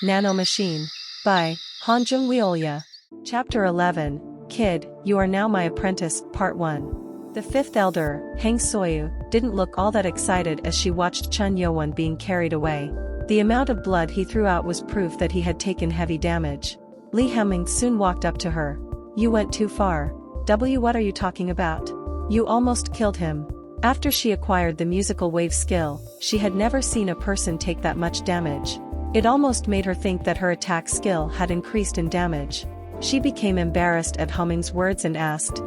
Nano Machine. By Hanjung Weolya. Chapter 11, Kid, You Are Now My Apprentice, Part 1. The fifth elder, Hang Soyu, didn't look all that excited as she watched Chun Yowon being carried away. The amount of blood he threw out was proof that he had taken heavy damage. Li Hemming soon walked up to her. You went too far. What are you talking about? You almost killed him. After she acquired the musical wave skill, she had never seen a person take that much damage. It almost made her think that her attack skill had increased in damage. She became embarrassed at Hemming's words and asked,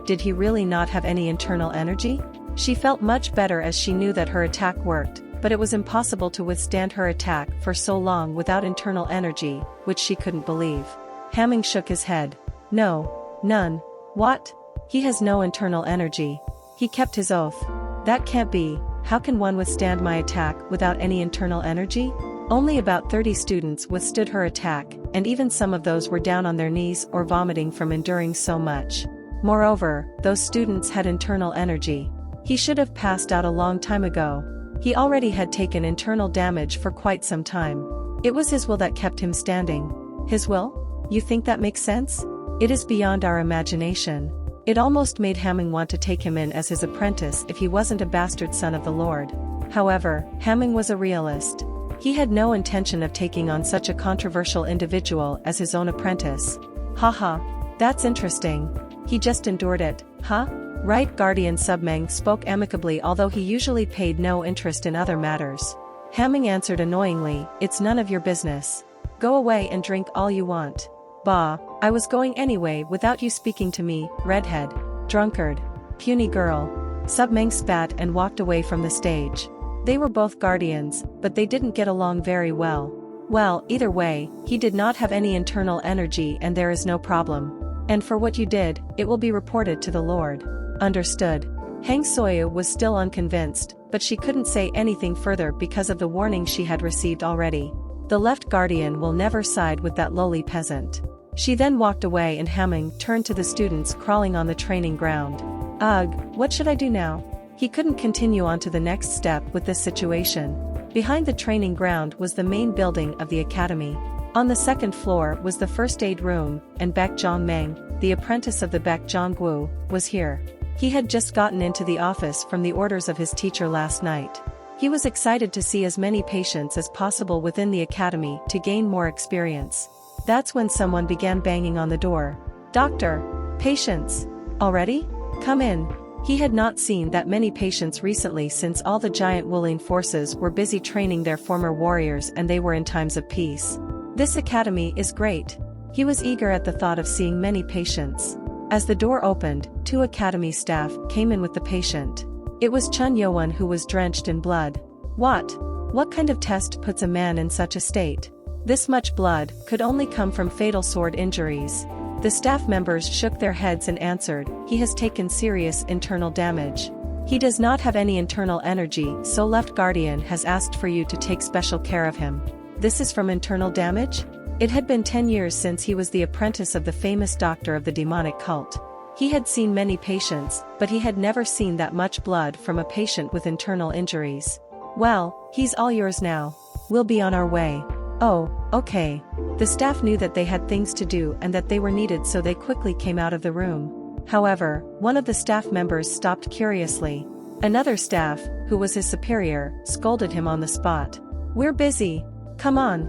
Did he really not have any internal energy? She felt much better as she knew that her attack worked, but it was impossible to withstand her attack for so long without internal energy, which she couldn't believe. Hemming shook his head. No, none. What? He has no internal energy. He kept his oath. That can't be. How can one withstand my attack without any internal energy? Only about 30 students withstood her attack, and even some of those were down on their knees or vomiting from enduring so much. Moreover, those students had internal energy. He should have passed out a long time ago. He already had taken internal damage for quite some time. It was his will that kept him standing. His will? You think that makes sense? It is beyond our imagination. It almost made Hemming want to take him in as his apprentice if he wasn't a bastard son of the Lord. However, Hemming was a realist. He had no intention of taking on such a controversial individual as his own apprentice. Haha, that's interesting. He just endured it, huh? Right? Guardian Submeng spoke amicably, although he usually paid no interest in other matters. Hemming answered annoyingly, It's none of your business. Go away and drink all you want. Bah, I was going anyway without you speaking to me, redhead. Drunkard. Puny girl. Submeng spat and walked away from the stage. They were both guardians, but they didn't get along very well. Well, either way, he did not have any internal energy and there is no problem. And for what you did, it will be reported to the Lord. Understood. Hang Soyu was still unconvinced, but she couldn't say anything further because of the warning she had received already. The left guardian will never side with that lowly peasant. She then walked away and Hemming turned to the students crawling on the training ground. Ugh, what should I do now? He couldn't continue on to the next step with this situation. Behind the training ground was the main building of the academy. On the second floor was the first aid room, and Baek Jongmeng, the apprentice of the Baek Jonggu, was here. He had just gotten into the office from the orders of his teacher last night. He was excited to see as many patients as possible within the academy to gain more experience. That's when someone began banging on the door. Doctor! Patients! Already? Come in. He had not seen that many patients recently since all the giant Wuling forces were busy training their former warriors and they were in times of peace. This academy is great. He was eager at the thought of seeing many patients. As the door opened, 2 academy staff came in with the patient. It was Chun Yowon who was drenched in blood. What kind of test puts a man in such a state? This much blood could only come from fatal sword injuries. The staff members shook their heads and answered, He has taken serious internal damage. He does not have any internal energy, so Left Guardian has asked for you to take special care of him. This is from internal damage? It had been 10 years since he was the apprentice of the famous doctor of the demonic cult. He had seen many patients, but he had never seen that much blood from a patient with internal injuries. Well, he's all yours now. We'll be on our way. Oh, okay. The staff knew that they had things to do and that they were needed, so they quickly came out of the room. However, one of the staff members stopped curiously. Another staff, who was his superior, scolded him on the spot. We're busy. Come on.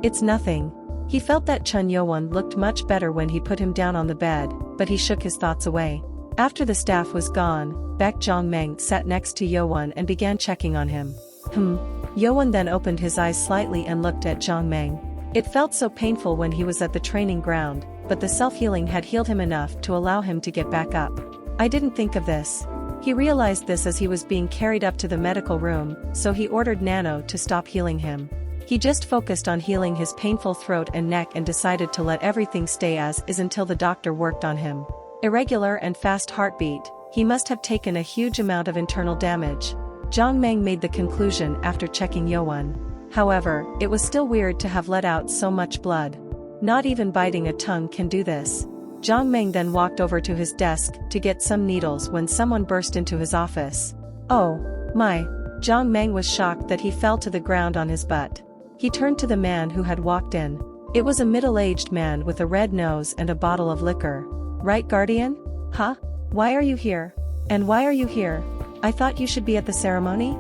It's nothing. He felt that Chun Yowon looked much better when he put him down on the bed, but he shook his thoughts away. After the staff was gone, Baek Jongmeng sat next to Yowon and began checking on him. Yowon then opened his eyes slightly and looked at Jongmeng. It felt so painful when he was at the training ground, but the self-healing had healed him enough to allow him to get back up. I didn't think of this. He realized this as he was being carried up to the medical room, so he ordered Nano to stop healing him. He just focused on healing his painful throat and neck and decided to let everything stay as is until the doctor worked on him. Irregular and fast heartbeat, he must have taken a huge amount of internal damage. Jongmeng made the conclusion after checking Yowon. However, it was still weird to have let out so much blood. Not even biting a tongue can do this. Jongmeng then walked over to his desk to get some needles when someone burst into his office. Oh, my. Jongmeng was shocked that he fell to the ground on his butt. He turned to the man who had walked in. It was a middle-aged man with a red nose and a bottle of liquor. Right, Guardian? Huh? Why are you here? And why are you here? I thought you should be at the ceremony?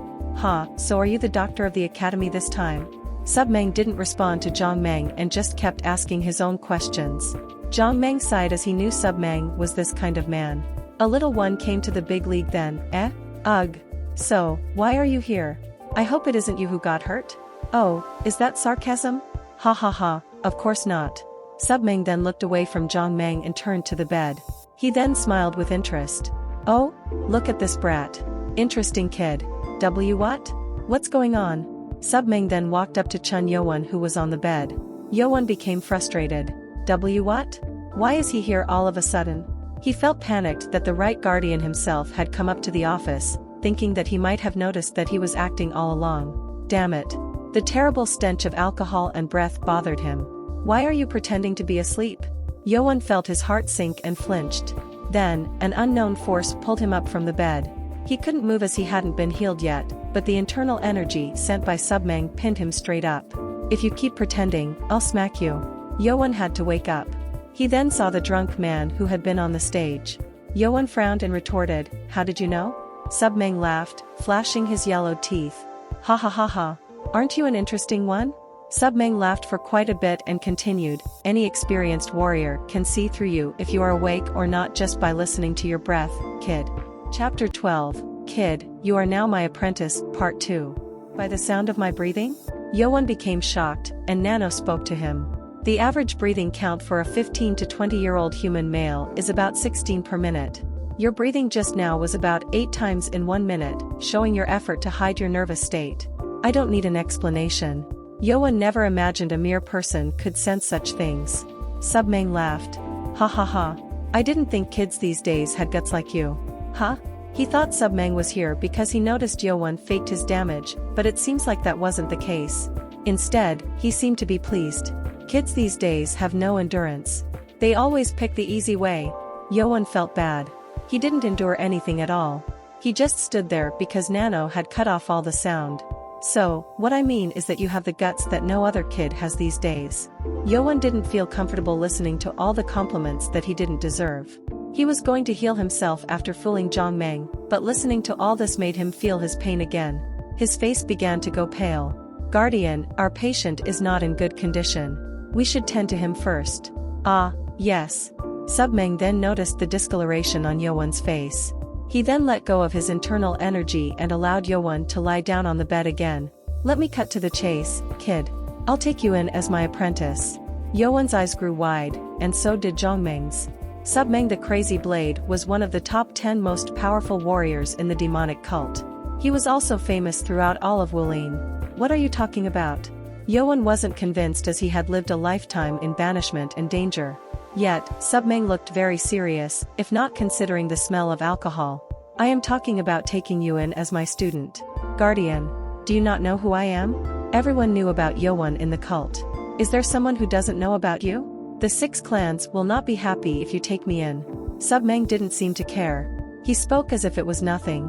So are you the doctor of the academy this time? Submeng didn't respond to Zhang Meng and just kept asking his own questions. Zhang Meng sighed as he knew Submeng was this kind of man. A little one came to the big league then, eh? Ugh. So, why are you here? I hope it isn't you who got hurt? Oh, is that sarcasm? Ha ha ha, of course not. Submeng then looked away from Zhang Meng and turned to the bed. He then smiled with interest. Oh, look at this brat. Interesting kid. What? What's going on? Submeng then walked up to Chun Yowan who was on the bed. Yowan became frustrated. What? Why is he here all of a sudden? He felt panicked that the right guardian himself had come up to the office, thinking that he might have noticed that he was acting all along. Damn it. The terrible stench of alcohol and breath bothered him. Why are you pretending to be asleep? Yowan felt his heart sink and flinched. Then, an unknown force pulled him up from the bed. He couldn't move as he hadn't been healed yet, but the internal energy sent by Submeng pinned him straight up. If you keep pretending, I'll smack you. Yowan had to wake up. He then saw the drunk man who had been on the stage. Yowan frowned and retorted, how did you know? Submeng laughed, flashing his yellowed teeth. Ha ha ha ha. Aren't you an interesting one? Submeng laughed for quite a bit and continued, any experienced warrior can see through you if you are awake or not just by listening to your breath, kid. Chapter 12, Kid, You Are Now My Apprentice, Part 2. By the sound of my breathing? Yowan became shocked, and Nano spoke to him. The average breathing count for a 15 to 20-year-old human male is about 16 per minute. Your breathing just now was about 8 times in 1 minute, showing your effort to hide your nervous state. I don't need an explanation. Yowan never imagined a mere person could sense such things. Submeng laughed. Ha ha ha. I didn't think kids these days had guts like you. Huh? He thought Submeng was here because he noticed Yowan faked his damage, but it seems like that wasn't the case. Instead, he seemed to be pleased. Kids these days have no endurance. They always pick the easy way. Yowan felt bad. He didn't endure anything at all. He just stood there because Nano had cut off all the sound. So, what I mean is that you have the guts that no other kid has these days. Yowan didn't feel comfortable listening to all the compliments that he didn't deserve. He was going to heal himself after fooling Zhang Meng, but listening to all this made him feel his pain again. His face began to go pale. Guardian, our patient is not in good condition. We should tend to him first. Ah, yes. Submeng then noticed the discoloration on Yowan's face. He then let go of his internal energy and allowed Yowan to lie down on the bed again. Let me cut to the chase, kid. I'll take you in as my apprentice. Yowan's eyes grew wide, and so did Zhang Meng's. Submeng the Crazy Blade was one of the top 10 most powerful warriors in the demonic cult. He was also famous throughout all of Wulin. What are you talking about? Yowan wasn't convinced as he had lived a lifetime in banishment and danger. Yet, Submeng looked very serious, if not considering the smell of alcohol. I am talking about taking you in as my student. Guardian, do you not know who I am? Everyone knew about Yowan in the cult. Is there someone who doesn't know about you? The 6 clans will not be happy if you take me in. Submeng didn't seem to care. He spoke as if it was nothing.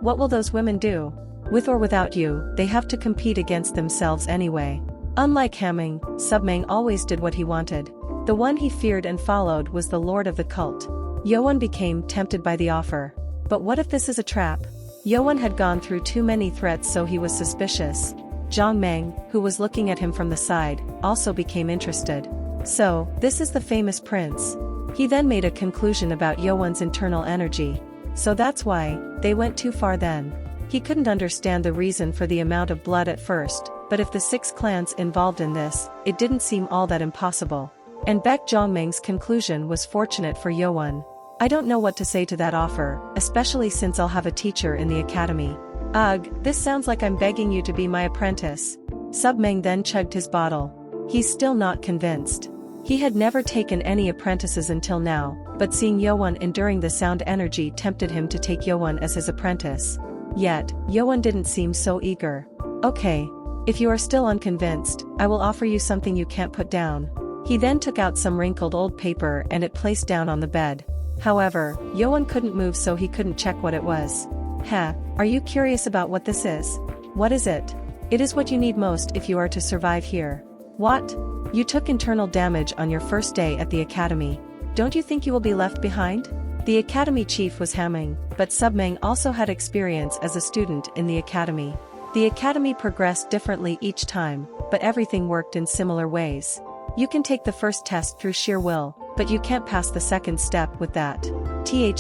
What will those women do? With or without you, they have to compete against themselves anyway. Unlike Hamming, Submeng always did what he wanted. The one he feared and followed was the lord of the cult. Yowan became tempted by the offer. But what if this is a trap? Yowan had gone through too many threats, so he was suspicious. Zhang Meng, who was looking at him from the side, also became interested. So, this is the famous prince. He then made a conclusion about Yowan's internal energy. So that's why, they went too far then. He couldn't understand the reason for the amount of blood at first, but if the 6 clans involved in this, it didn't seem all that impossible. And Baek Zhongmeng's conclusion was fortunate for Yowan. I don't know what to say to that offer, especially since I'll have a teacher in the academy. Ugh, this sounds like I'm begging you to be my apprentice. Submeng then chugged his bottle. He's still not convinced. He had never taken any apprentices until now, but seeing Yowan enduring the sound energy tempted him to take Yowan as his apprentice. Yet, Yowan didn't seem so eager. Okay. If you are still unconvinced, I will offer you something you can't put down. He then took out some wrinkled old paper and it placed down on the bed. However, Yowan couldn't move, so he couldn't check what it was. Are you curious about what this is? What is it? It is what you need most if you are to survive here. What? You took internal damage on your first day at the academy. Don't you think you will be left behind? The academy chief was humming, but Submeng also had experience as a student in the academy. The academy progressed differently each time, but everything worked in similar ways. You can take the first test through sheer will, but you can't pass the second step with that.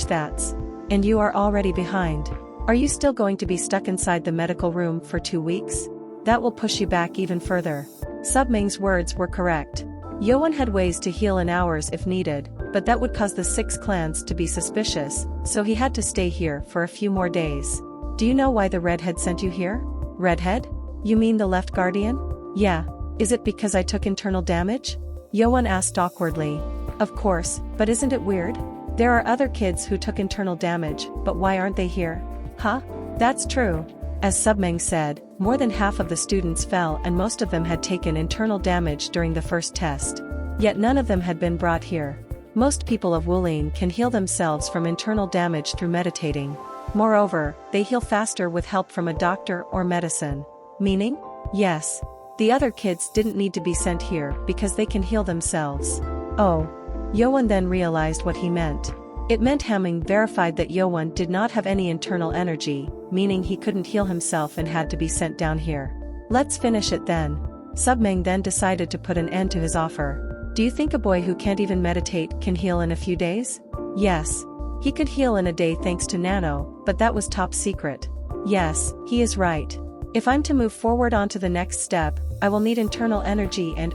That's. And you are already behind. Are you still going to be stuck inside the medical room for 2 weeks? That will push you back even further. Submeng's words were correct. Yoan had ways to heal in hours if needed, but that would cause the 6 clans to be suspicious, so he had to stay here for a few more days. Do you know why the redhead sent you here? Redhead? You mean the left guardian? Yeah. Is it because I took internal damage? Yoan asked awkwardly. Of course, but isn't it weird? There are other kids who took internal damage, but why aren't they here? Huh? That's true. As Submeng said, more than half of the students fell and most of them had taken internal damage during the first test. Yet none of them had been brought here. Most people of Wulin can heal themselves from internal damage through meditating. Moreover, they heal faster with help from a doctor or medicine. Meaning? Yes. The other kids didn't need to be sent here because they can heal themselves. Oh. Yoan then realized what he meant. It meant Hamming verified that Yoan did not have any internal energy, meaning he couldn't heal himself and had to be sent down here. Let's finish it then. Submeng then decided to put an end to his offer. Do you think a boy who can't even meditate can heal in a few days? Yes. He could heal in a day thanks to Nano, but that was top secret. Yes, he is right. If I'm to move forward onto the next step, I will need internal energy and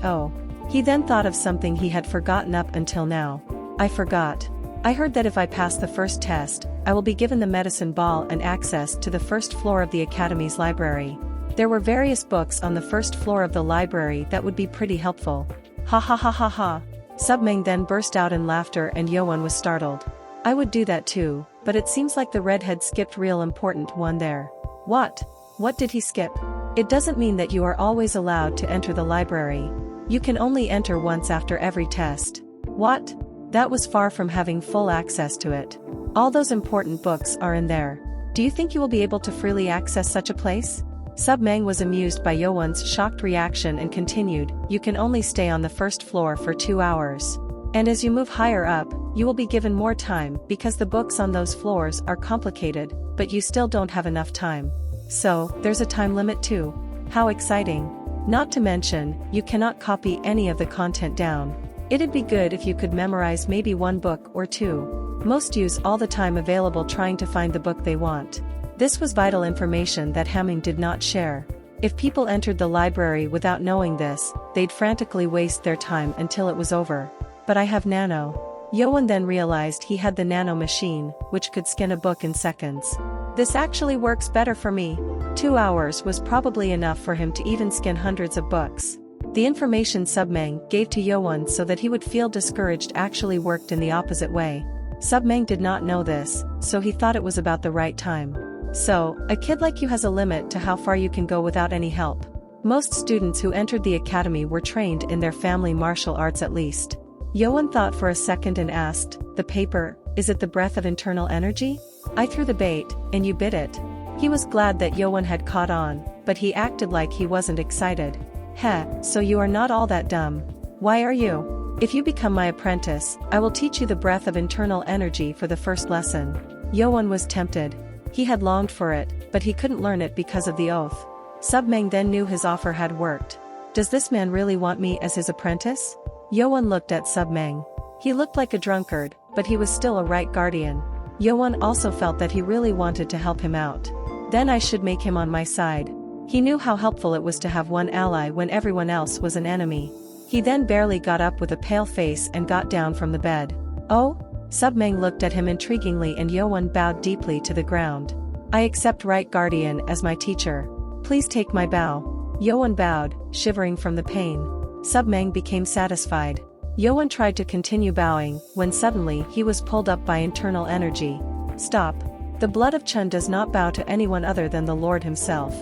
He then thought of something he had forgotten up until now. I forgot. I heard that if I pass the first test, I will be given the medicine ball and access to the first floor of the academy's library. There were various books on the first floor of the library that would be pretty helpful. Ha ha ha ha ha. Submeng then burst out in laughter and Yoan was startled. I would do that too, but it seems like the redhead skipped real important one there. What? What did he skip? It doesn't mean that you are always allowed to enter the library. You can only enter once after every test. What? That was far from having full access to it. All those important books are in there. Do you think you will be able to freely access such a place? Submeng was amused by Yoan's shocked reaction and continued, you can only stay on the first floor for 2 hours. And as you move higher up, you will be given more time because the books on those floors are complicated, but you still don't have enough time. So, there's a time limit too. How exciting. Not to mention, you cannot copy any of the content down. It'd be good if you could memorize maybe 1 book or 2. Most use all the time available trying to find the book they want. This was vital information that Hamming did not share. If people entered the library without knowing this, they'd frantically waste their time until it was over. But I have Nano. Yoan then realized he had the Nano machine, which could scan a book in seconds. This actually works better for me. 2 hours was probably enough for him to even scan hundreds of books. The information Submeng gave to Yoan so that he would feel discouraged actually worked in the opposite way. Submeng did not know this, so he thought it was about the right time. So, a kid like you has a limit to how far you can go without any help. Most students who entered the academy were trained in their family martial arts at least. Yoan thought for a second and asked, the paper, is it the breath of internal energy? I threw the bait, and you bit it. He was glad that Yoan had caught on, but he acted like he wasn't excited. Heh, so you are not all that dumb. Why are you? If you become my apprentice, I will teach you the breath of internal energy for the first lesson. Yoan was tempted. He had longed for it, but he couldn't learn it because of the oath. Submeng then knew his offer had worked. Does this man really want me as his apprentice? Yoan looked at Submeng. He looked like a drunkard, but he was still a right guardian. Yoan also felt that he really wanted to help him out. Then I should make him on my side. He knew how helpful it was to have one ally when everyone else was an enemy. He then barely got up with a pale face and got down from the bed. Oh? Submeng looked at him intriguingly and Yoan bowed deeply to the ground. I accept Right Guardian as my teacher. Please take my bow. Yoan bowed, shivering from the pain. Submeng became satisfied. Yoan tried to continue bowing, when suddenly he was pulled up by internal energy. Stop. The blood of Chun does not bow to anyone other than the Lord himself.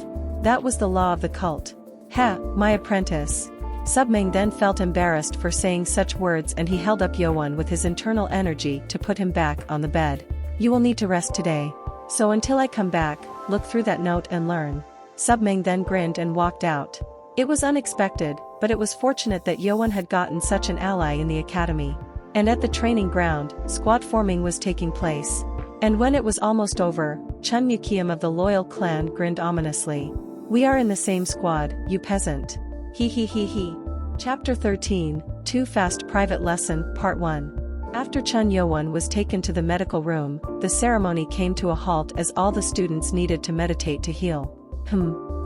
That was the law of the cult. Ha, my apprentice. Submeng then felt embarrassed for saying such words and he held up Yoan with his internal energy to put him back on the bed. You will need to rest today. So until I come back, look through that note and learn. Submeng then grinned and walked out. It was unexpected, but it was fortunate that Yoan had gotten such an ally in the academy. And at the training ground, squad forming was taking place. And when it was almost over, Chun Mukiam of the loyal clan grinned ominously. "We are in the same squad, you peasant. He he he he." Chapter 13, Too Fast Private Lesson, Part 1. After Chun Yoan was taken to the medical room, the ceremony came to a halt as all the students needed to meditate to heal.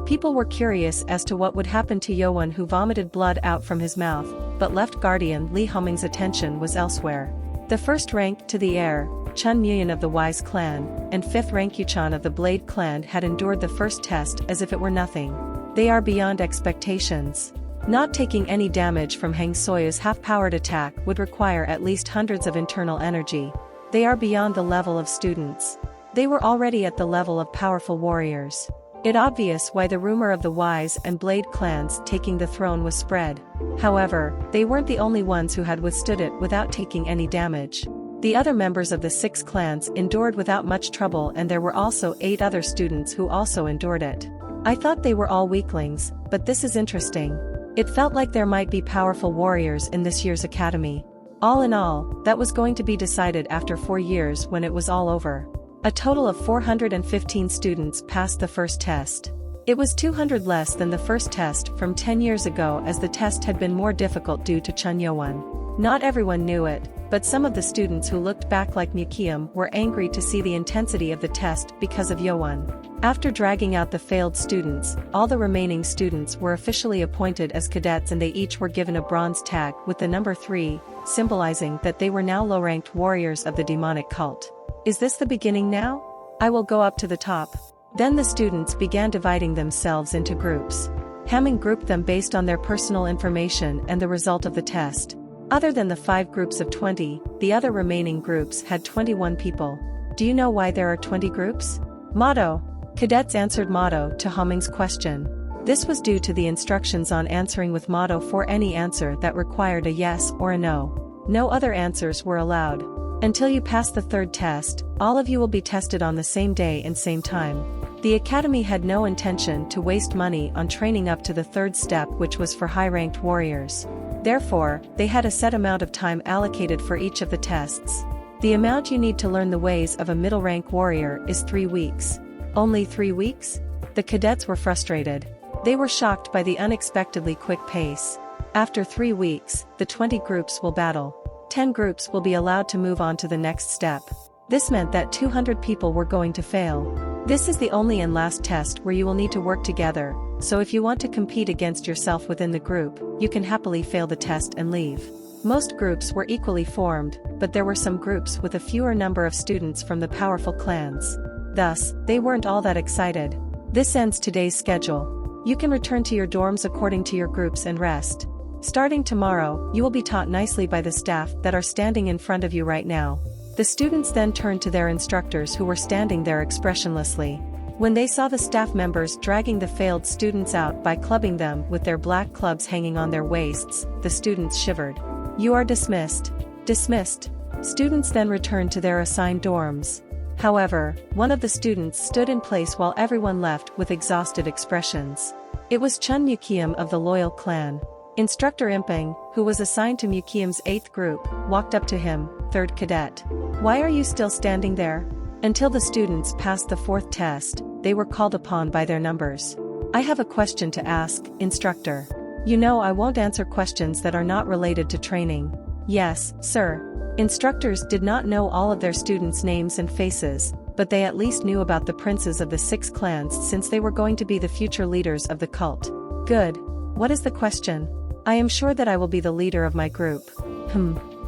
People were curious as to what would happen to Yoan, who vomited blood out from his mouth, but left guardian Li Homing's attention was elsewhere. The first rank to the heir, Chun Muyan of the Wise clan, and fifth rank Yuchan of the Blade clan had endured the first test as if it were nothing. They are beyond expectations. Not taking any damage from Heng Soyu's half-powered attack would require at least hundreds of internal energy. They are beyond the level of students. They were already at the level of powerful warriors. It's obvious why the rumor of the Wise and Blade clans taking the throne was spread. However, they weren't the only ones who had withstood it without taking any damage. The other members of the 6 clans endured without much trouble, and there were also 8 other students who also endured it. I thought they were all weaklings, but this is interesting. It felt like there might be powerful warriors in this year's academy. All in all, that was going to be decided after 4 years when it was all over. A total of 415 students passed the first test. It was 200 less than the first test from 10 years ago, as the test had been more difficult due to Chun Yoan. Not everyone knew it, but some of the students who looked back like Mukiam were angry to see the intensity of the test because of Yoan. After dragging out the failed students, all the remaining students were officially appointed as cadets, and they each were given a bronze tag with the number 3, symbolizing that they were now low-ranked warriors of the demonic cult. Is this the beginning now? I will go up to the top. Then the students began dividing themselves into groups. Hamming grouped them based on their personal information and the result of the test. Other than the 5 groups of 20, the other remaining groups had 21 people. Do you know why there are 20 groups? Motto. Cadets answered motto to Hamming's question. This was due to the instructions on answering with motto for any answer that required a yes or a no. No other answers were allowed. Until you pass the 3rd test, all of you will be tested on the same day and same time. The academy had no intention to waste money on training up to the 3rd step, which was for high-ranked warriors. Therefore, they had a set amount of time allocated for each of the tests. The amount you need to learn the ways of a middle-rank warrior is 3 weeks. Only 3 weeks? The cadets were frustrated. They were shocked by the unexpectedly quick pace. After 3 weeks, the 20 groups will battle. 10 groups will be allowed to move on to the next step. This meant that 200 people were going to fail. This is the only and last test where you will need to work together, so if you want to compete against yourself within the group, you can happily fail the test and leave. Most groups were equally formed, but there were some groups with a fewer number of students from the powerful clans. Thus, they weren't all that excited. This ends today's schedule. You can return to your dorms according to your groups and rest. Starting tomorrow, you will be taught nicely by the staff that are standing in front of you right now. The students then turned to their instructors, who were standing there expressionlessly. When they saw the staff members dragging the failed students out by clubbing them with their black clubs hanging on their waists, the students shivered. You are dismissed. Dismissed. Students then returned to their assigned dorms. However, one of the students stood in place while everyone left with exhausted expressions. It was Chun Mukiam of the Loyal clan. Instructor Impeng, who was assigned to Mukiam's 8th group, walked up to him, 3rd cadet. Why are you still standing there? Until the students passed the 4th test, they were called upon by their numbers. I have a question to ask, instructor. You know I won't answer questions that are not related to training. Yes, sir. Instructors did not know all of their students' names and faces, but they at least knew about the princes of the 6 clans, since they were going to be the future leaders of the cult. Good. What is the question? I am sure that I will be the leader of my group.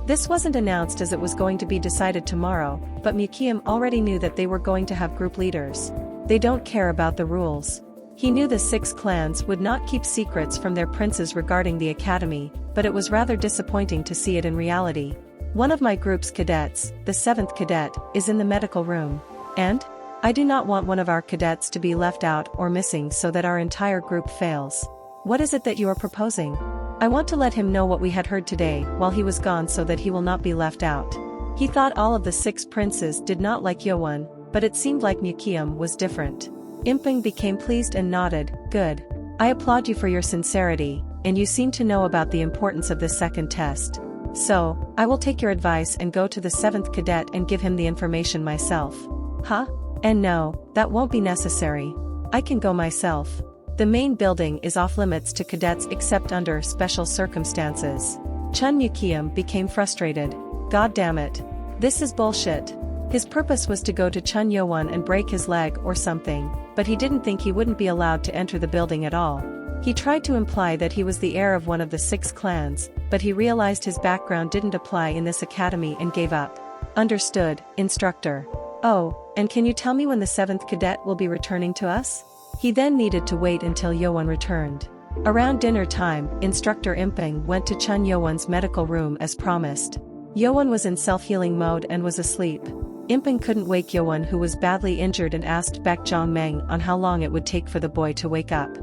This wasn't announced as it was going to be decided tomorrow, but Mukiam already knew that they were going to have group leaders. They don't care about the rules. He knew the 6 clans would not keep secrets from their princes regarding the academy, but it was rather disappointing to see it in reality. One of my group's cadets, the 7th cadet, is in the medical room. And? I do not want one of our cadets to be left out or missing so that our entire group fails. What is it that you are proposing? I want to let him know what we had heard today while he was gone so that he will not be left out. He thought all of the 6 princes did not like Yoan, but it seemed like Mukiam was different. Imping became pleased and nodded, good. I applaud you for your sincerity, and you seem to know about the importance of this second test. So, I will take your advice and go to the 7th cadet and give him the information myself. Huh? And no, that won't be necessary. I can go myself. The main building is off limits to cadets except under special circumstances. Chun Yukiam became frustrated. God damn it. This is bullshit. His purpose was to go to Chun Yowon and break his leg or something, but he didn't think he wouldn't be allowed to enter the building at all. He tried to imply that he was the heir of one of the 6 clans, but he realized his background didn't apply in this academy and gave up. Understood, instructor. Oh, and can you tell me when the 7th cadet will be returning to us? He then needed to wait until Yowon returned. Around dinner time, Instructor Imping went to Chun Yowon's medical room as promised. Yowon was in self-healing mode and was asleep. Imping couldn't wake Yowon, who was badly injured, and asked Baek Jong-meng on how long it would take for the boy to wake up.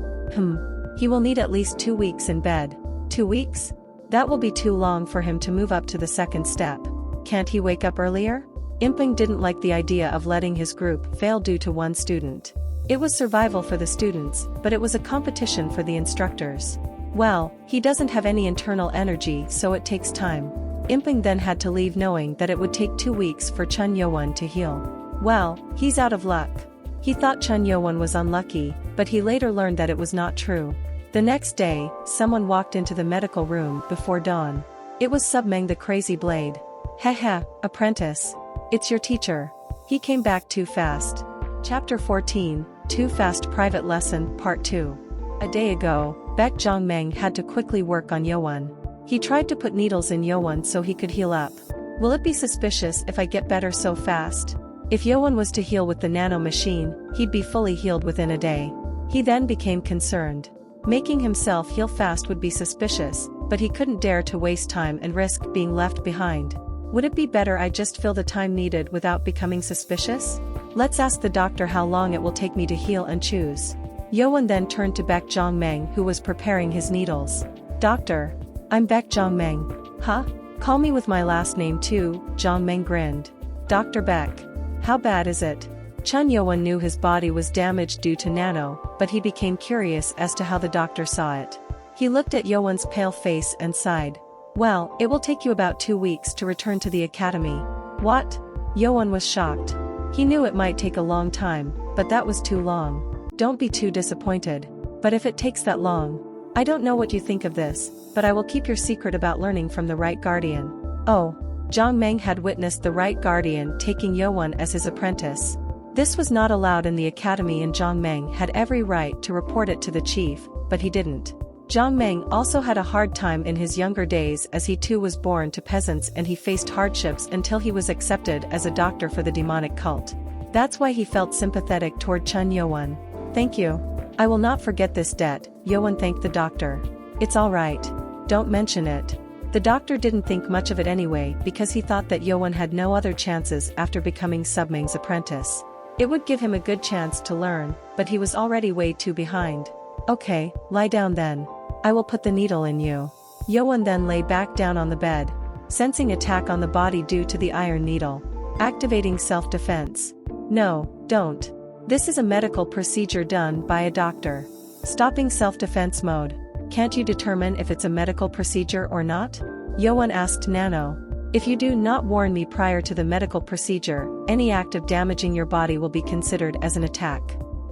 He will need at least 2 weeks in bed. 2 weeks? That will be too long for him to move up to the 2nd step. Can't he wake up earlier? Imping didn't like the idea of letting his group fail due to one student. It was survival for the students, but it was a competition for the instructors. Well, he doesn't have any internal energy, so it takes time. Imping then had to leave knowing that it would take 2 weeks for Chun Yowon to heal. Well, he's out of luck. He thought Chun Yowon was unlucky, but he later learned that it was not true. The next day, someone walked into the medical room before dawn. It was Submeng the Crazy Blade. Heh, apprentice. It's your teacher. He came back too fast. Chapter 14, Too Fast Private Lesson, Part 2. A day ago, Baek Jong-meng had to quickly work on Yowon. He tried to put needles in Yowon so he could heal up. Will it be suspicious if I get better so fast? If Yowon was to heal with the Nano machine, he'd be fully healed within a day. He then became concerned. Making himself heal fast would be suspicious, but he couldn't dare to waste time and risk being left behind. Would it be better I just fill the time needed without becoming suspicious? Let's ask the doctor how long it will take me to heal and choose. Yowon then turned to Baek Jong-meng, who was preparing his needles. Doctor. I'm Baek Jong-meng. Huh? Call me with my last name too, Jong-meng grinned. Dr. Baek. How bad is it? Chun Yowon knew his body was damaged due to Nano, but he became curious as to how the doctor saw it. He looked at Yowon's pale face and sighed. Well, it will take you about 2 weeks to return to the academy. What? Yowon was shocked. He knew it might take a long time, but that was too long. Don't be too disappointed. But if it takes that long, I don't know what you think of this, but I will keep your secret about learning from the right guardian. Oh. Jong-meng had witnessed the right guardian taking Yowon as his apprentice. This was not allowed in the academy, and Jong-meng had every right to report it to the chief, but he didn't. Jong-meng also had a hard time in his younger days, as he too was born to peasants and he faced hardships until he was accepted as a doctor for the demonic cult. That's why he felt sympathetic toward Chun Yowon. Thank you. I will not forget this debt, Yowon thanked the doctor. It's all right. Don't mention it. The doctor didn't think much of it anyway, because he thought that Yowon had no other chances after becoming Submeng's apprentice. It would give him a good chance to learn, but he was already way too behind. Okay, lie down then. I will put the needle in you. Yowon then lay back down on the bed, sensing attack on the body due to the iron needle. Activating self-defense. No, don't. This is a medical procedure done by a doctor. Stopping self-defense mode. Can't you determine if it's a medical procedure or not? Yowon asked Nano. If you do not warn me prior to the medical procedure, any act of damaging your body will be considered as an attack.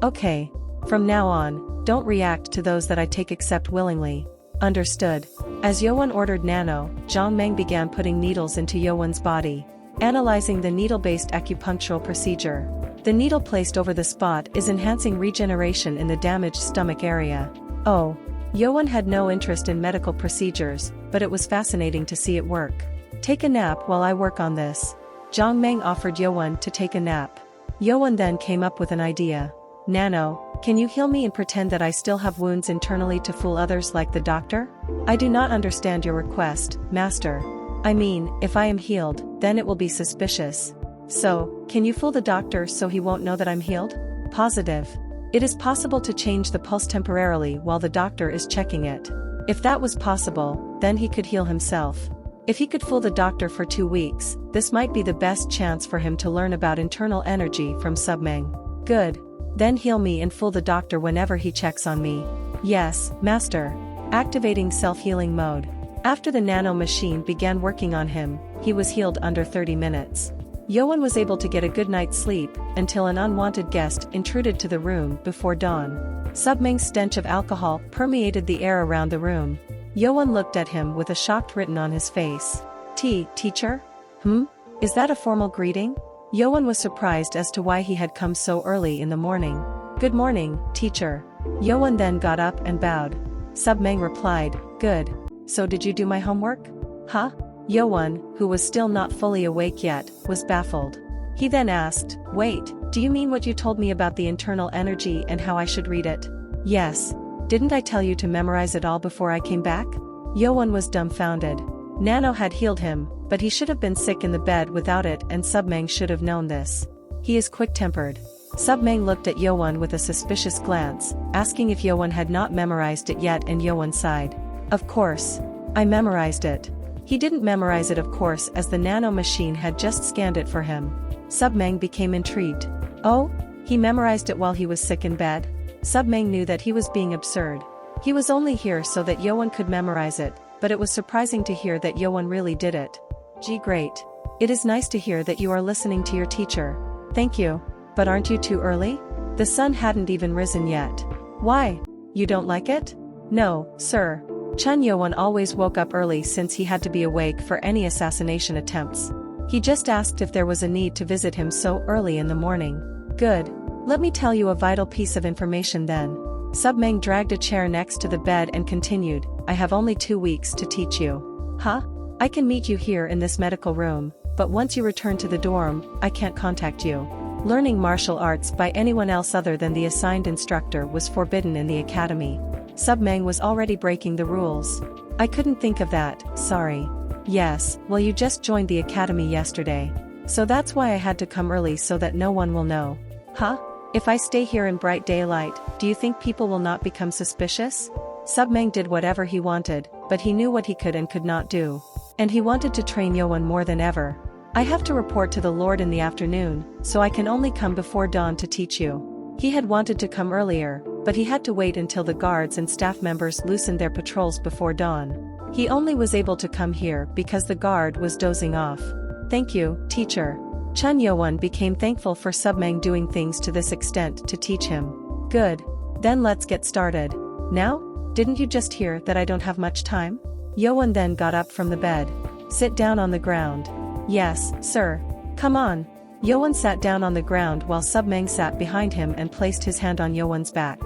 Okay. From now on, don't react to those that I take except willingly. Understood. As Yowon ordered Nano, Jong-meng began putting needles into Yowon's body. Analyzing the needle-based acupunctural procedure. The needle placed over the spot is enhancing regeneration in the damaged stomach area. Oh. Yowon had no interest in medical procedures, but it was fascinating to see it work. Take a nap while I work on this. Jong-meng offered Yowon to take a nap. Yowon then came up with an idea. Nano, can you heal me and pretend that I still have wounds internally to fool others like the doctor? I do not understand your request, master. I mean, if I am healed, then it will be suspicious. So, can you fool the doctor so he won't know that I'm healed? Positive. It is possible to change the pulse temporarily while the doctor is checking it. If that was possible, then he could heal himself. If he could fool the doctor for 2 weeks, this might be the best chance for him to learn about internal energy from Submeng. Good. Then heal me and fool the doctor whenever he checks on me. Yes, master. Activating self-healing mode. After the nano machine began working on him, he was healed under 30 minutes. Yoan was able to get a good night's sleep, until an unwanted guest intruded to the room before dawn. Subming's stench of alcohol permeated the air around the room. Yoan looked at him with a shock written on his face. Teacher? Is that a formal greeting? Yoan was surprised as to why he had come so early in the morning. Good morning, teacher. Yoan then got up and bowed. Subming replied, good. So did you do my homework? Huh? Yoan, who was still not fully awake yet, was baffled. He then asked, wait, do you mean what you told me about the internal energy and how I should read it? Yes. Didn't I tell you to memorize it all before I came back? Yoan was dumbfounded. Nano had healed him, but he should have been sick in the bed without it, and Subming should have known this. He is quick-tempered. Subming looked at Yoan with a suspicious glance, asking if Yoan had not memorized it yet, and Yoan sighed. Of course. I memorized it. He didn't memorize it, of course, as the nano machine had just scanned it for him. Subming became intrigued. Oh? He memorized it while he was sick in bed? Subming knew that he was being absurd. He was only here so that Yoan could memorize it, but it was surprising to hear that Yoan really did it. Gee, great. It is nice to hear that you are listening to your teacher. Thank you. But aren't you too early? The sun hadn't even risen yet. Why? You don't like it? No, sir. Chun Yoan always woke up early since he had to be awake for any assassination attempts. He just asked if there was a need to visit him so early in the morning. Good. Let me tell you a vital piece of information then. Subming dragged a chair next to the bed and continued, I have only 2 weeks to teach you. Huh? I can meet you here in this medical room, but once you return to the dorm, I can't contact you. Learning martial arts by anyone else other than the assigned instructor was forbidden in the academy. Subming was already breaking the rules. I couldn't think of that, sorry. Yes, well, you just joined the academy yesterday. So that's why I had to come early so that no one will know. Huh? If I stay here in bright daylight, do you think people will not become suspicious? Subming did whatever he wanted, but he knew what he could and could not do. And he wanted to train Yoan more than ever. I have to report to the Lord in the afternoon, so I can only come before dawn to teach you. He had wanted to come earlier, but he had to wait until the guards and staff members loosened their patrols before dawn. He only was able to come here because the guard was dozing off. Thank you, teacher. Chun Yoan became thankful for Subming doing things to this extent to teach him. Good. Then let's get started. Now? Didn't you just hear that I don't have much time? Yoan then got up from the bed. Sit down on the ground. Yes, sir. Come on. Yoan sat down on the ground while Subming sat behind him and placed his hand on Yoan's back.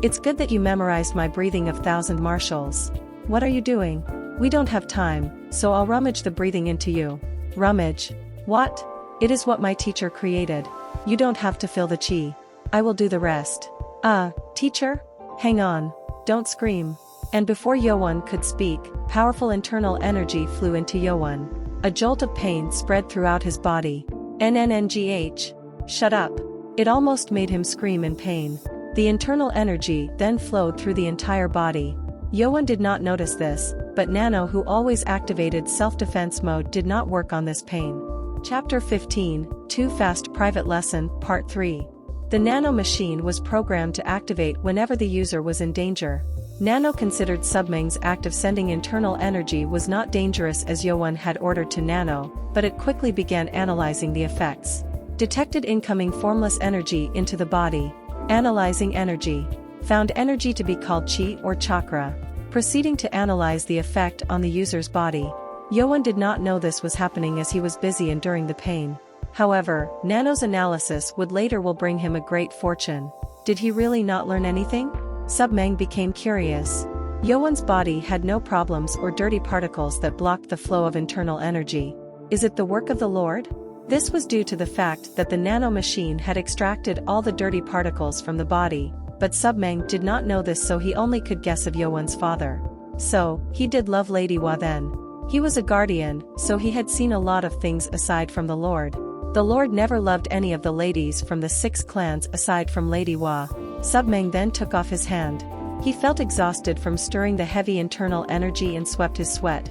It's good that you memorized my breathing of 1,000 martials. What are you doing? We don't have time, so I'll rummage the breathing into you. Rummage? What? It is what my teacher created. You don't have to feel the chi. I will do the rest. Teacher? Hang on. Don't scream. And before Yoan could speak, powerful internal energy flew into Yoan. A jolt of pain spread throughout his body. NNNGH. Shut up. It almost made him scream in pain. The internal energy then flowed through the entire body. Yoan did not notice this, but Nano, who always activated self-defense mode, did not work on this pain. Chapter 15, Too Fast Private Lesson, Part 3. The Nano machine was programmed to activate whenever the user was in danger. Nano considered Subming's act of sending internal energy was not dangerous as Yoan had ordered to Nano, but it quickly began analyzing the effects. Detected incoming formless energy into the body. Analyzing energy. Found energy to be called chi or chakra. Proceeding to analyze the effect on the user's body. Yoan did not know this was happening as he was busy enduring the pain. However, Nano's analysis would later will bring him a great fortune. Did he really not learn anything? Subming became curious. Yoan's body had no problems or dirty particles that blocked the flow of internal energy. Is it the work of the Lord? This was due to the fact that the nano machine had extracted all the dirty particles from the body, but Subming did not know this, so he only could guess of Yoan's father. So, he did love Lady Hua then. He was a guardian, so he had seen a lot of things aside from the Lord. The Lord never loved any of the ladies from the 6 clans aside from Lady Hua. Subming then took off his hand. He felt exhausted from stirring the heavy internal energy and swept his sweat.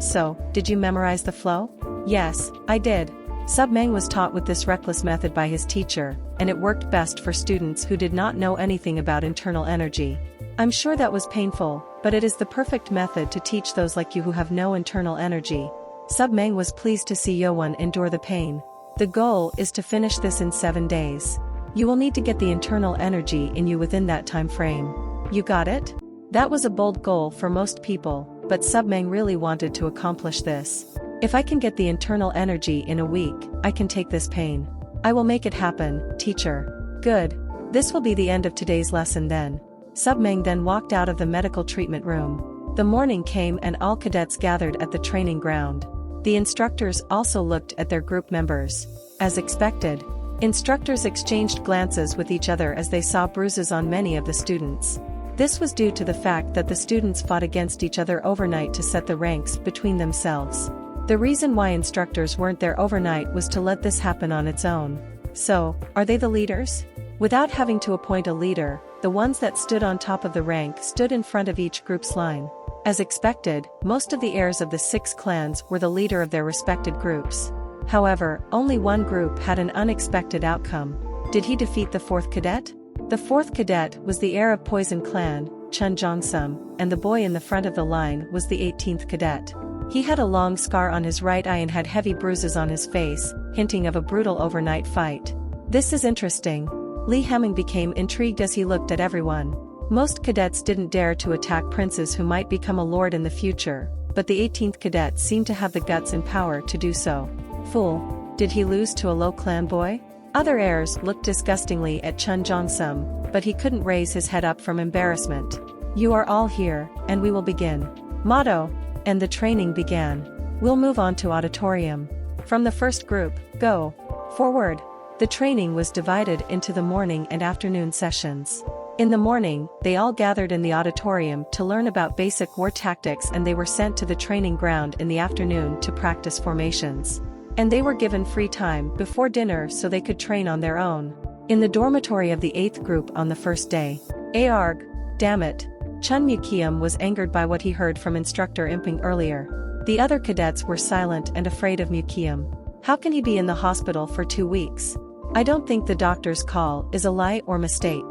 So, did you memorize the flow? Yes, I did. Sub-Meng was taught with this reckless method by his teacher, and it worked best for students who did not know anything about internal energy. I'm sure that was painful, but it is the perfect method to teach those like you who have no internal energy. Sub-Meng was pleased to see Yowon endure the pain. The goal is to finish this in 7 days. You will need to get the internal energy in you within that time frame. You got it? That was a bold goal for most people, but Sub-Meng really wanted to accomplish this. If I can get the internal energy in a week, I can take this pain. I will make it happen, teacher. Good. This will be the end of today's lesson then. Sub-Meng then walked out of the medical treatment room. The morning came and all cadets gathered at the training ground. The instructors also looked at their group members. As expected, instructors exchanged glances with each other as they saw bruises on many of the students. This was due to the fact that the students fought against each other overnight to set the ranks between themselves. The reason why instructors weren't there overnight was to let this happen on its own. So, are they the leaders? Without having to appoint a leader, the ones that stood on top of the rank stood in front of each group's line. As expected, most of the heirs of the 6 clans were the leader of their respected groups. However, only one group had an unexpected outcome. Did he defeat the 4th cadet? The 4th cadet was the heir of Poison Clan, Chun Jongsum, and the boy in the front of the line was the 18th cadet. He had a long scar on his right eye and had heavy bruises on his face, hinting of a brutal overnight fight. This is interesting. Li Heming became intrigued as he looked at everyone. Most cadets didn't dare to attack princes who might become a lord in the future, but the 18th cadet seemed to have the guts and power to do so. Fool, did he lose to a low clan boy? Other heirs looked disgustingly at Chun Jongsum, but he couldn't raise his head up from embarrassment. You are all here, and we will begin. Motto! And the training began. We'll move on to auditorium. From the first group, go. Forward. The training was divided into the morning and afternoon sessions. In the morning, they all gathered in the auditorium to learn about basic war tactics, and they were sent to the training ground in the afternoon to practice formations. And they were given free time before dinner so they could train on their own. In the dormitory of the 8th group on the first day. Arg! Damn it! Chun Mukium was angered by what he heard from instructor Imping earlier. The other cadets were silent and afraid of Mukium. How can he be in the hospital for 2 weeks? I don't think the doctor's call is a lie or mistake.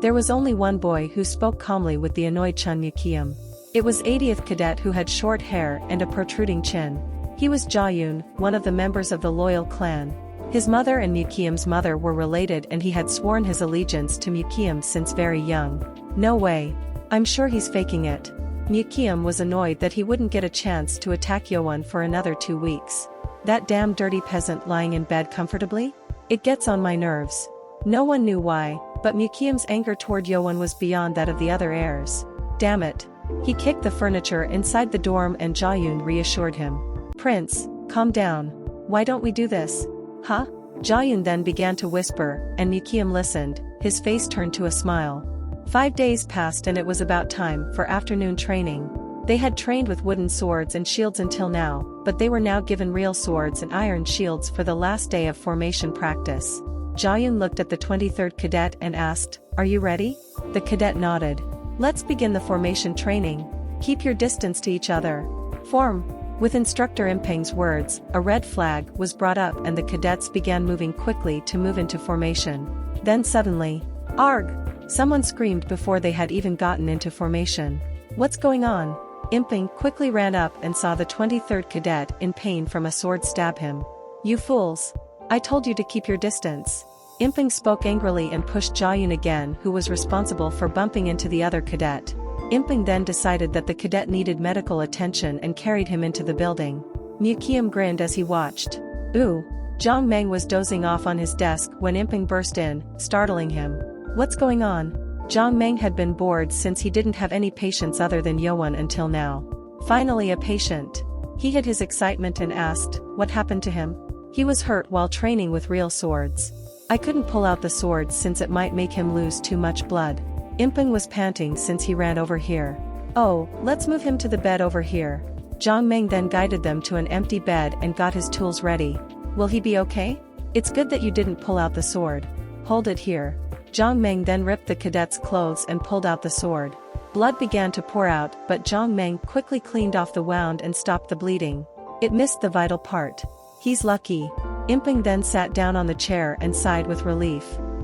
There was only one boy who spoke calmly with the annoyed Chun Mukium. It was 80th cadet who had short hair and a protruding chin. He was Jayun, one of the members of the loyal clan. His mother and Mukium's mother were related, and he had sworn his allegiance to Mukium since very young. No way. I'm sure he's faking it. Mukium was annoyed that he wouldn't get a chance to attack Yowon for another 2 weeks. That damn dirty peasant lying in bed comfortably? It gets on my nerves. No one knew why, but Mukium's anger toward Yowon was beyond that of the other heirs. Damn it. He kicked the furniture inside the dorm, and Jayun reassured him. Prince, calm down. Why don't we do this? Huh? Jayun then began to whisper, and Mukium listened, his face turned to a smile. 5 days passed and it was about time for afternoon training. They had trained with wooden swords and shields until now, but they were now given real swords and iron shields for the last day of formation practice. Jayun looked at the 23rd cadet and asked, "Are you ready?" The cadet nodded. "Let's begin the formation training. Keep your distance to each other. Form." With instructor Imping's words, a red flag was brought up and the cadets began moving quickly to move into formation. Then suddenly, "Arg!" Someone screamed before they had even gotten into formation. "What's going on?" Imping quickly ran up and saw the 23rd cadet in pain from a sword stab him. "You fools! I told you to keep your distance." Imping spoke angrily and pushed Jayun again, who was responsible for bumping into the other cadet. Imping then decided that the cadet needed medical attention and carried him into the building. Mukium grinned as he watched. Ooh! Zhang Meng was dozing off on his desk when Imping burst in, startling him. "What's going on?" Zhang Meng had been bored since he didn't have any patients other than Yowon until now. Finally a patient. He hid his excitement and asked, "What happened to him?" "He was hurt while training with real swords. I couldn't pull out the sword since it might make him lose too much blood." Imping was panting since he ran over here. "Oh, let's move him to the bed over here." Zhang Meng then guided them to an empty bed and got his tools ready. "Will he be okay? It's good that you didn't pull out the sword. Hold it here." Zhang Meng then ripped the cadet's clothes and pulled out the sword. Blood began to pour out, but Zhang Meng quickly cleaned off the wound and stopped the bleeding. It missed the vital part. "He's lucky." Imping then sat down on the chair and sighed with relief.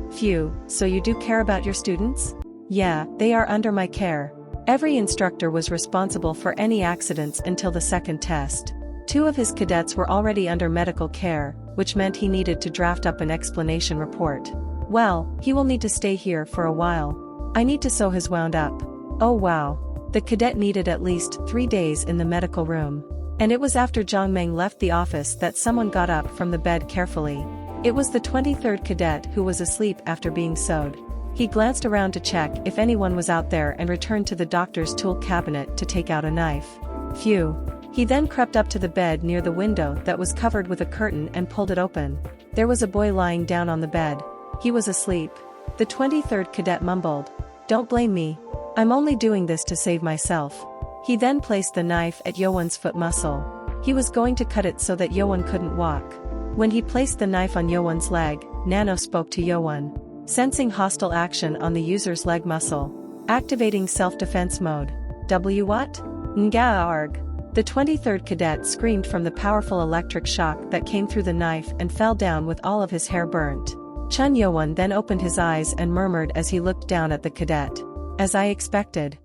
Phew, so you do care about your students? Yeah, they are under my care. Every instructor was responsible for any accidents until the second test. 2 of his cadets were already under medical care, which meant he needed to draft up an explanation report. Well, he will need to stay here for a while. I need to sew his wound up. Oh wow. The cadet needed at least 3 days in the medical room. And it was after Zhang Meng left the office that someone got up from the bed carefully. It was the 23rd cadet who was asleep after being sewed. He glanced around to check if anyone was out there and returned to the doctor's tool cabinet to take out a knife. Phew. He then crept up to the bed near the window that was covered with a curtain and pulled it open. There was a boy lying down on the bed. He was asleep. The 23rd cadet mumbled, "Don't blame me. I'm only doing this to save myself." He then placed the knife at Yowan's foot muscle. He was going to cut it so that Yowan couldn't walk. When he placed the knife on Yowan's leg, Nano spoke to Yowan. Sensing hostile action on the user's leg muscle. Activating self-defense mode. W what? Nga-arg. The 23rd cadet screamed from the powerful electric shock that came through the knife and fell down with all of his hair burnt. Chun Yowan then opened his eyes and murmured as he looked down at the cadet. As I expected.